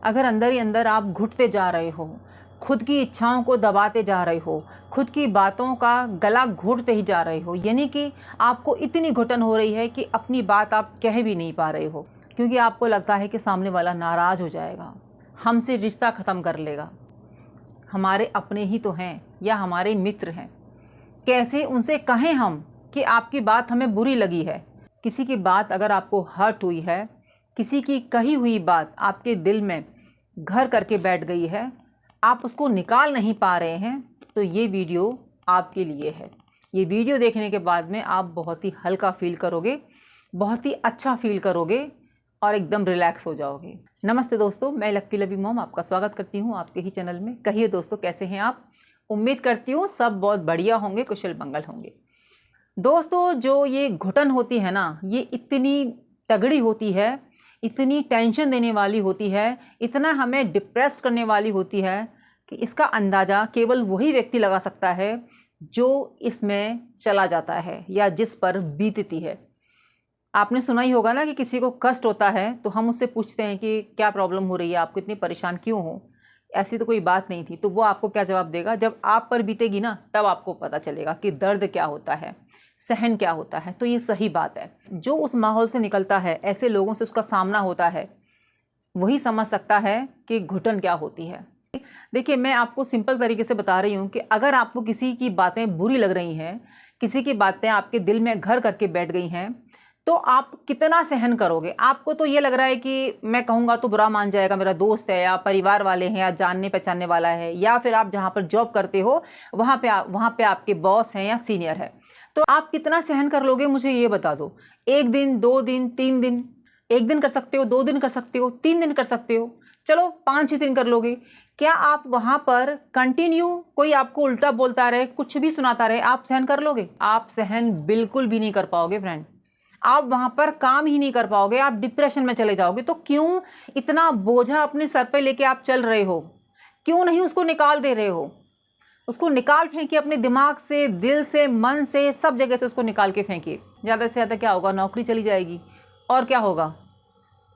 अगर अंदर ही अंदर आप घुटते जा रहे हो, खुद की इच्छाओं को दबाते जा रहे हो, खुद की बातों का गला घोटते ही जा रहे हो, यानी कि आपको इतनी घुटन हो रही है कि अपनी बात आप कह भी नहीं पा रहे हो, क्योंकि आपको लगता है कि सामने वाला नाराज़ हो जाएगा, हमसे रिश्ता ख़त्म कर लेगा। हमारे अपने ही तो हैं या हमारे मित्र हैं, कैसे उनसे कहें हम कि आपकी बात हमें बुरी लगी है। किसी की बात अगर आपको हर्ट हुई है, किसी की कही हुई बात आपके दिल में घर करके बैठ गई है, आप उसको निकाल नहीं पा रहे हैं, तो ये वीडियो आपके लिए है। ये वीडियो देखने के बाद में आप बहुत ही हल्का फील करोगे, बहुत ही अच्छा फील करोगे और एकदम रिलैक्स हो जाओगे। नमस्ते दोस्तों, मैं लक्की लवी मॉम आपका स्वागत करती हूँ आपके ही चैनल में। कहिए दोस्तों, कैसे हैं आप? उम्मीद करती हूँ सब बहुत बढ़िया होंगे, कुशल मंगल होंगे। दोस्तों, जो ये घुटन होती है ना, ये इतनी तगड़ी होती है, इतनी टेंशन देने वाली होती है, इतना हमें डिप्रेस करने वाली होती है कि इसका अंदाज़ा केवल वही व्यक्ति लगा सकता है जो इसमें चला जाता है या जिस पर बीतती है। आपने सुना ही होगा ना कि किसी को कष्ट होता है तो हम उससे पूछते हैं कि क्या प्रॉब्लम हो रही है, आपको इतनी परेशान क्यों हो। ऐसी तो कोई बात नहीं थी, तो वो आपको क्या जवाब देगा? जब आप पर बीतेगी ना, तब आपको पता चलेगा कि दर्द क्या होता है, सहन क्या होता है। तो ये सही बात है, जो उस माहौल से निकलता है, ऐसे लोगों से उसका सामना होता है, वही समझ सकता है कि घुटन क्या होती है। देखिए, मैं आपको सिंपल तरीके से बता रही हूँ कि अगर आपको किसी की बातें बुरी लग रही हैं, किसी की बातें आपके दिल में घर करके बैठ गई हैं, तो आप कितना सहन करोगे? आपको तो ये लग रहा है कि मैं कहूँगा तो बुरा मान जाएगा, मेरा दोस्त है या परिवार वाले हैं या जानने पहचानने वाला है, या फिर आप जहाँ पर जॉब करते हो वहाँ पे आपके बॉस हैं या सीनियर है। तो आप कितना सहन कर लोगे, मुझे ये बता दो। 1 दिन, 2 दिन, 3 दिन, 1 दिन कर सकते हो, 2 दिन कर सकते हो, 3 दिन कर सकते हो, चलो 5 ही दिन कर लोगे। क्या आप वहाँ पर कंटिन्यू कोई आपको उल्टा बोलता रहे, कुछ भी सुनाता रहे, आप सहन कर लोगे? आप सहन बिल्कुल भी नहीं कर पाओगे फ्रेंड। आप वहाँ पर काम ही नहीं कर पाओगे, आप डिप्रेशन में चले जाओगे। तो क्यों इतना बोझा अपने सर पे लेके आप चल रहे हो? क्यों नहीं उसको निकाल दे रहे हो? उसको निकाल फेंकिए अपने दिमाग से, दिल से, मन से, सब जगह से उसको निकाल के फेंकिए। ज़्यादा से ज़्यादा क्या होगा? नौकरी चली जाएगी। और क्या होगा?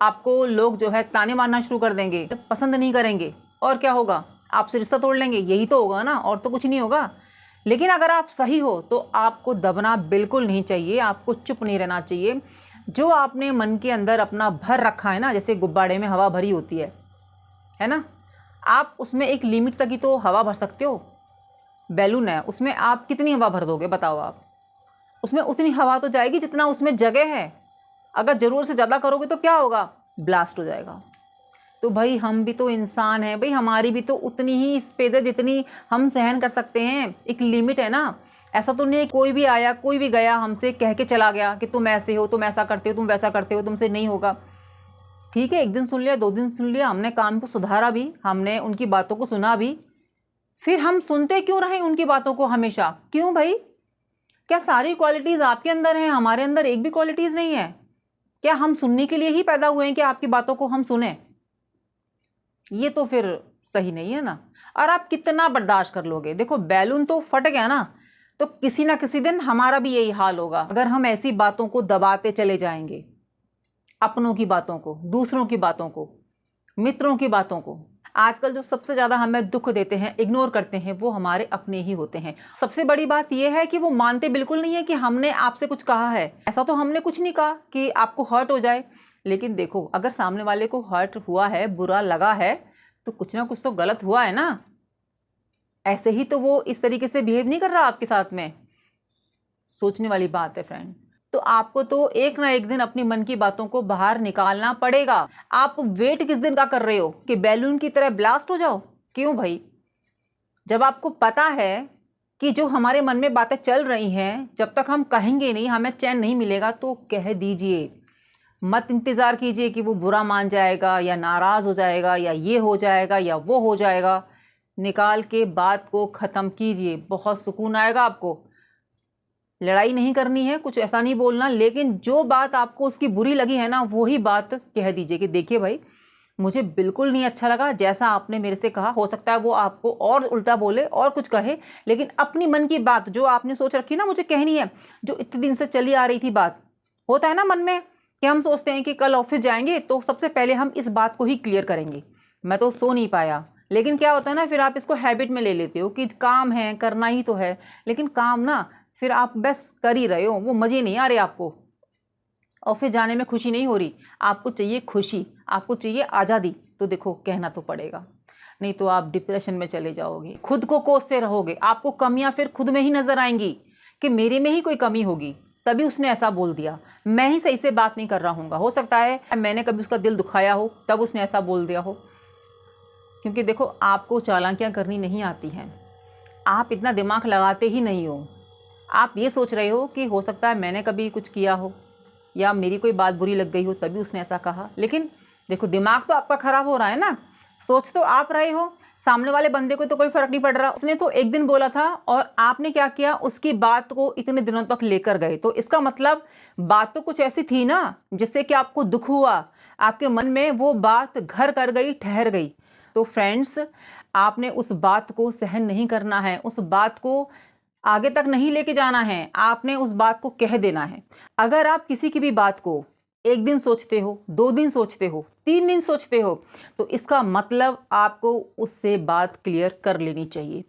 आपको लोग जो है ताने मारना शुरू कर देंगे, पसंद नहीं करेंगे। और क्या होगा? आपसे रिश्ता तोड़ लेंगे। यही तो होगा ना, और तो कुछ नहीं होगा। लेकिन अगर आप सही हो तो आपको दबना बिल्कुल नहीं चाहिए, आपको चुप नहीं रहना चाहिए। जो आपने मन के अंदर अपना भर रखा है ना, जैसे गुब्बारे में हवा भरी होती है ना, आप उसमें एक लिमिट तक ही तो हवा भर सकते हो। बैलून है, उसमें आप कितनी हवा भर दोगे बताओ? आप उसमें उतनी हवा तो जाएगी जितना उसमें जगह है। अगर ज़रूरत से ज़्यादा करोगे तो क्या होगा? ब्लास्ट हो जाएगा। तो भाई, हम भी तो इंसान हैं भाई, हमारी भी तो उतनी ही स्पेस है जितनी हम सहन कर सकते हैं। एक लिमिट है ना। ऐसा तो नहीं है कोई भी आया, कोई भी गया, हमसे कह के चला गया कि तुम ऐसे हो, तुम ऐसा करते हो, तुम वैसा करते हो, तुमसे नहीं होगा। ठीक है, 1 दिन सुन लिया, 2 दिन सुन लिया, हमने काम को सुधारा भी, हमने उनकी बातों को सुना भी, फिर हम सुनते क्यों रहें उनकी बातों को हमेशा? क्यों भाई? क्या सारी क्वालिटीज़ आपके अंदर हैं, हमारे अंदर एक भी क्वालिटीज़ नहीं है? क्या हम सुनने के लिए ही पैदा हुए हैं कि आपकी बातों को हम सुने? ये तो फिर सही नहीं है ना। और आप कितना बर्दाश्त कर लोगे? देखो, बैलून तो फट गया ना, तो किसी ना किसी दिन हमारा भी यही हाल होगा। अगर हम ऐसी बातों को दबाते चले जाएंगे, अपनों की बातों को, दूसरों की बातों को, मित्रों की बातों को। आजकल जो सबसे ज़्यादा हमें दुख देते हैं, इग्नोर करते हैं, वो हमारे अपने ही होते हैं। सबसे बड़ी बात यह है कि वो मानते बिल्कुल नहीं है कि हमने आपसे कुछ कहा है। ऐसा तो हमने कुछ नहीं कहा कि आपको हर्ट हो जाए। लेकिन देखो, अगर सामने वाले को हर्ट हुआ है, बुरा लगा है, तो कुछ ना कुछ तो गलत हुआ है ना। ऐसे ही तो वो इस तरीके से बिहेव नहीं कर रहा आपके साथ में। सोचने वाली बात है फ्रेंड। तो आपको तो एक ना एक दिन अपनी मन की बातों को बाहर निकालना पड़ेगा। आप वेट किस दिन का कर रहे हो कि बैलून की तरह ब्लास्ट हो जाओ? क्यों भाई? जब आपको पता है कि जो हमारे मन में बातें चल रही हैं, जब तक हम कहेंगे नहीं, हमें चैन नहीं मिलेगा, तो कह दीजिए। मत इंतज़ार कीजिए कि वो बुरा मान जाएगा या नाराज़ हो जाएगा या ये हो जाएगा या वो हो जाएगा। निकाल के बात को ख़त्म कीजिए, बहुत सुकून आएगा आपको। लड़ाई नहीं करनी है, कुछ ऐसा नहीं बोलना, लेकिन जो बात आपको उसकी बुरी लगी है ना, वही बात कह दीजिए कि देखिए भाई, मुझे बिल्कुल नहीं अच्छा लगा जैसा आपने मेरे से कहा। हो सकता है वो आपको और उल्टा बोले और कुछ कहे, लेकिन अपनी मन की बात जो आपने सोच रखी ना मुझे कहनी है, जो इतने दिन से चली आ रही थी बात। होता है ना मन में कि हम सोचते हैं कि कल ऑफिस जाएंगे तो सबसे पहले हम इस बात को ही क्लियर करेंगे मैं तो सो नहीं पाया। लेकिन क्या होता है ना, फिर आप इसको हैबिट में ले लेते हो कि काम है, करना ही तो है। लेकिन काम ना फिर आप बस कर ही रहे हो, वो मज़े नहीं आ रहे आपको, ऑफिस जाने में खुशी नहीं हो रही। आपको चाहिए खुशी, आपको चाहिए आज़ादी। तो देखो कहना तो पड़ेगा, नहीं तो आप डिप्रेशन में चले जाओगे, खुद को कोसते रहोगे। आपको कमियां फिर खुद में ही नजर आएंगी कि मेरे में ही कोई कमी होगी, तभी उसने ऐसा बोल दिया, मैं ही सही से बात नहीं कर रहा हूँगा। हो सकता है मैंने कभी उसका दिल दुखाया हो, तब उसने ऐसा बोल दिया हो। क्योंकि देखो आपको चालाकियाँ करनी नहीं आती हैं, आप इतना दिमाग लगाते ही नहीं हो। आप ये सोच रहे हो कि हो सकता है मैंने कभी कुछ किया हो या मेरी कोई बात बुरी लग गई हो तभी उसने ऐसा कहा। लेकिन देखो दिमाग तो आपका ख़राब हो रहा है ना, सोच तो आप रहे हो, सामने वाले बंदे को तो कोई फ़र्क नहीं पड़ रहा। उसने तो एक दिन बोला था और आपने क्या किया, उसकी बात को इतने दिनों तक लेकर गए। तो इसका मतलब बात तो कुछ ऐसी थी ना जिससे कि आपको दुख हुआ, आपके मन में वो बात घर कर गई, ठहर गई। तो फ्रेंड्स, आपने उस बात को सहन नहीं करना है, उस बात को आगे तक नहीं लेके जाना है, आपने उस बात को कह देना है। अगर आप किसी की भी बात को एक दिन सोचते हो, 2 दिन सोचते हो, 3 दिन सोचते हो, तो इसका मतलब आपको उससे बात क्लियर कर लेनी चाहिए।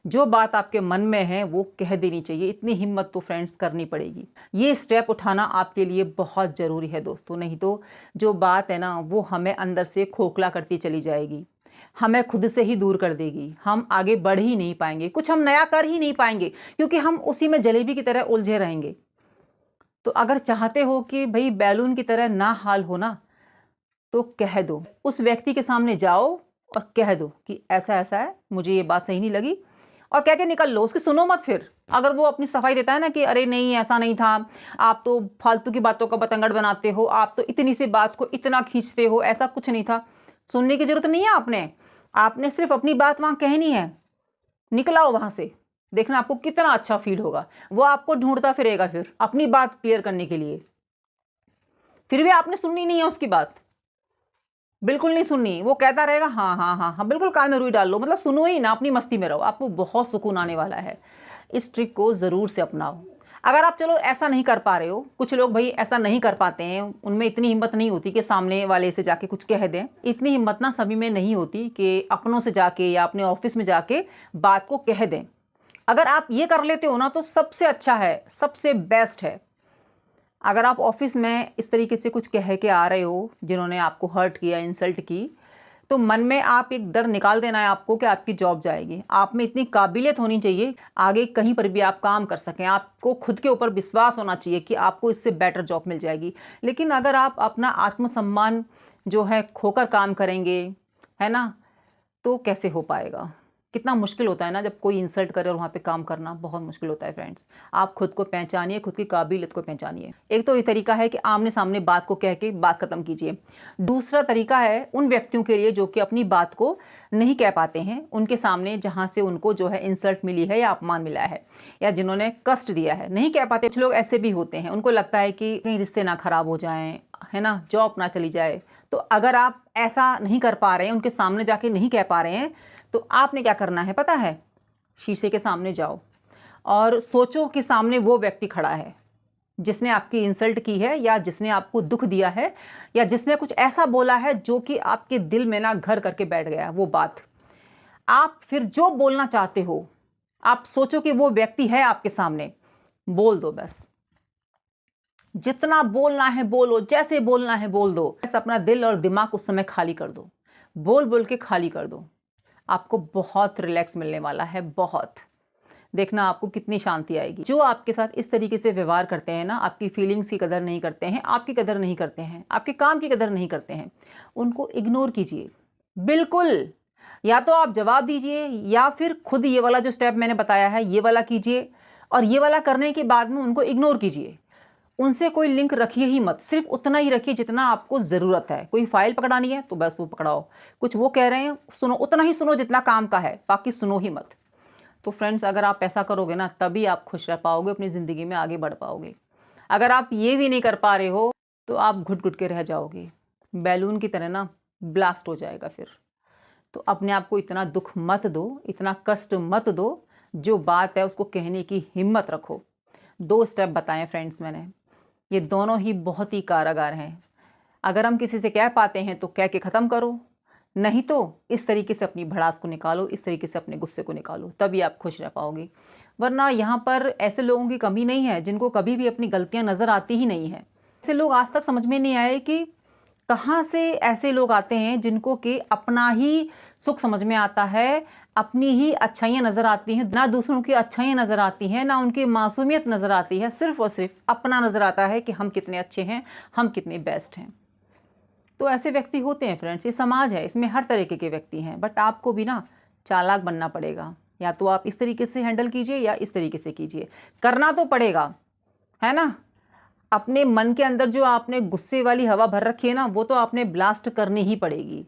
जो बात आपके मन में है वो कह देनी चाहिए। इतनी हिम्मत तो फ्रेंड्स करनी पड़ेगी। ये स्टेप उठाना आपके लिए बहुत ज़रूरी है दोस्तों, नहीं तो जो बात है ना वो हमें अंदर से खोखला करती चली जाएगी, हमें खुद से ही दूर कर देगी, हम आगे बढ़ ही नहीं पाएंगे, कुछ हम नया कर ही नहीं पाएंगे, क्योंकि हम उसी में जलेबी की तरह उलझे रहेंगे। तो अगर चाहते हो कि भाई बैलून की तरह ना हाल हो ना, तो कह दो, उस व्यक्ति के सामने जाओ और कह दो कि ऐसा ऐसा है, मुझे ये बात सही नहीं लगी, और कह के निकल लो, उसकी सुनो मत। फिर अगर वो अपनी सफाई देता है ना कि अरे नहीं ऐसा नहीं था, आप तो फालतू की बातों का बतंगड़ बनाते हो, आप तो इतनी सी बात को इतना खींचते हो, ऐसा कुछ नहीं था, सुनने की जरूरत नहीं है। आपने सिर्फ अपनी बात वहां कहनी है, निकल आओ वहां से, देखना आपको कितना अच्छा फील होगा। वो आपको ढूंढता फिरेगा फिर अपनी बात क्लियर करने के लिए, फिर भी आपने सुननी नहीं है उसकी बात, बिल्कुल नहीं सुननी। वो कहता रहेगा हाँ हाँ हाँ हाँ, बिल्कुल कान में रुई डाल लो, मतलब सुनो ही ना, अपनी मस्ती में रहो, आपको बहुत सुकून आने वाला है। इस ट्रिक को ज़रूर से अपनाओ। अगर आप चलो ऐसा नहीं कर पा रहे हो, कुछ लोग भाई ऐसा नहीं कर पाते हैं, उनमें इतनी हिम्मत नहीं होती कि सामने वाले से जाके कुछ कह दें। इतनी हिम्मत ना सभी में नहीं होती कि अपनों से जाके या अपने ऑफिस में जाके बात को कह दें। अगर आप ये कर लेते हो ना तो सबसे अच्छा है, सबसे बेस्ट है। अगर आप ऑफिस में इस तरीके से कुछ कह के आ रहे हो जिन्होंने आपको हर्ट किया, इंसल्ट की, तो मन में आप एक डर निकाल देना है आपको कि आपकी जॉब जाएगी। आप में इतनी काबिलियत होनी चाहिए आगे कहीं पर भी आप काम कर सकें, आपको खुद के ऊपर विश्वास होना चाहिए कि आपको इससे बेटर जॉब मिल जाएगी। लेकिन अगर आप अपना आत्मसम्मान जो है खोकर काम करेंगे, है ना, तो कैसे हो पाएगा। कितना मुश्किल होता है ना जब कोई इंसल्ट करे और वहाँ पे काम करना, बहुत मुश्किल होता है फ्रेंड्स। आप खुद को पहचानिए, खुद की काबिलियत को पहचानिए। एक तो ये तरीका है कि आमने सामने बात को कह के बात खत्म कीजिए। दूसरा तरीका है उन व्यक्तियों के लिए जो कि अपनी बात को नहीं कह पाते हैं, उनके सामने जहाँ से उनको जो है इंसल्ट मिली है या अपमान मिला है या जिन्होंने कष्ट दिया है, नहीं कह पाते। कुछ लोग ऐसे भी होते हैं, उनको लगता है कि कहीं रिश्ते ना खराब हो जाएं, है ना, जॉब ना चली जाए। तो अगर आप ऐसा नहीं कर पा रहे हैं, उनके सामने जाके नहीं कह पा रहे हैं, तो आपने क्या करना है पता है, शीशे के सामने जाओ और सोचो कि सामने वो व्यक्ति खड़ा है जिसने आपकी इंसल्ट की है या जिसने आपको दुख दिया है या जिसने कुछ ऐसा बोला है जो कि आपके दिल में ना घर करके बैठ गया है वो बात। आप फिर जो बोलना चाहते हो, आप सोचो कि वो व्यक्ति है आपके सामने, बोल दो बस। जितना बोलना है बोलो, जैसे बोलना है बोल दो, बस अपना दिल और दिमाग उस समय खाली कर दो, बोल बोल के खाली कर दो। आपको बहुत रिलैक्स मिलने वाला है, बहुत। देखना आपको कितनी शांति आएगी। जो आपके साथ इस तरीके से व्यवहार करते हैं ना, आपकी फीलिंग्स की कदर नहीं करते हैं, आपकी कदर नहीं करते हैं, आपके काम की कदर नहीं करते हैं, उनको इग्नोर कीजिए बिल्कुल। या तो आप जवाब दीजिए या फिर खुद ये वाला जो स्टेप मैंने बताया है ये वाला कीजिए, और ये वाला करने के बाद में उनको इग्नोर कीजिए। उनसे कोई लिंक रखिए ही मत, सिर्फ उतना ही रखिए जितना आपको ज़रूरत है। कोई फाइल पकड़ानी है तो बस वो पकड़ाओ, कुछ वो कह रहे हैं सुनो, उतना ही सुनो जितना काम का है, बाकी सुनो ही मत। तो फ्रेंड्स, अगर आप ऐसा करोगे ना तभी आप खुश रह पाओगे, अपनी ज़िंदगी में आगे बढ़ पाओगे। अगर आप ये भी नहीं कर पा रहे हो तो आप घुट घुट के रह जाओगे, बैलून की तरह ना ब्लास्ट हो जाएगा फिर। तो अपने आप को इतना दुख मत दो, इतना कष्ट मत दो, जो बात है उसको कहने की हिम्मत रखो। 2 स्टेप बताएं फ्रेंड्स मैंने, ये दोनों ही बहुत ही कारगर हैं। अगर हम किसी से कह पाते हैं तो कह के ख़त्म करो, नहीं तो इस तरीके से अपनी भड़ास को निकालो, इस तरीके से अपने गुस्से को निकालो, तभी आप खुश रह पाओगे। वरना यहाँ पर ऐसे लोगों की कमी नहीं है जिनको कभी भी अपनी गलतियाँ नज़र आती ही नहीं है। ऐसे लोग आज तक समझ में नहीं आए कि कहाँ से ऐसे लोग आते हैं जिनको कि अपना ही सुख समझ में आता है, अपनी ही अच्छाइयाँ नज़र आती हैं, ना दूसरों की अच्छाइयाँ नज़र आती हैं, ना उनकी मासूमियत नज़र आती है, सिर्फ़ और सिर्फ अपना नज़र आता है कि हम कितने अच्छे हैं, हम कितने बेस्ट हैं। तो ऐसे व्यक्ति होते हैं फ्रेंड्स, ये समाज है, इसमें हर तरीके के व्यक्ति हैं। बट आपको भी ना चालाक बनना पड़ेगा, या तो आप इस तरीके से हैंडल कीजिए या इस तरीके से कीजिए, करना तो पड़ेगा, है ना। अपने मन के अंदर जो आपने गुस्से वाली हवा भर रखी है ना, वो तो आपने ब्लास्ट करनी ही पड़ेगी,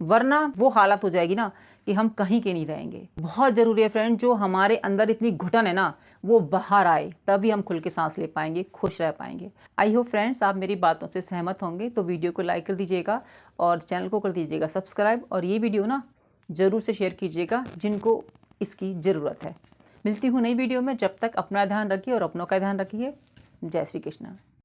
वरना वो हालत हो जाएगी ना कि हम कहीं के नहीं रहेंगे। बहुत ज़रूरी है फ्रेंड, जो हमारे अंदर इतनी घुटन है ना, वो बाहर आए, तभी हम खुल के सांस ले पाएंगे, खुश रह पाएंगे। आई होप फ्रेंड्स आप मेरी बातों से सहमत होंगे, तो वीडियो को लाइक कर दीजिएगा और चैनल को कर दीजिएगा सब्सक्राइब, और ये वीडियो ना ज़रूर से शेयर कीजिएगा जिनको इसकी ज़रूरत है। मिलती हूँ नई वीडियो में, जब तक अपना ध्यान रखिए और अपनों का ध्यान रखिए। जय श्री कृष्ण।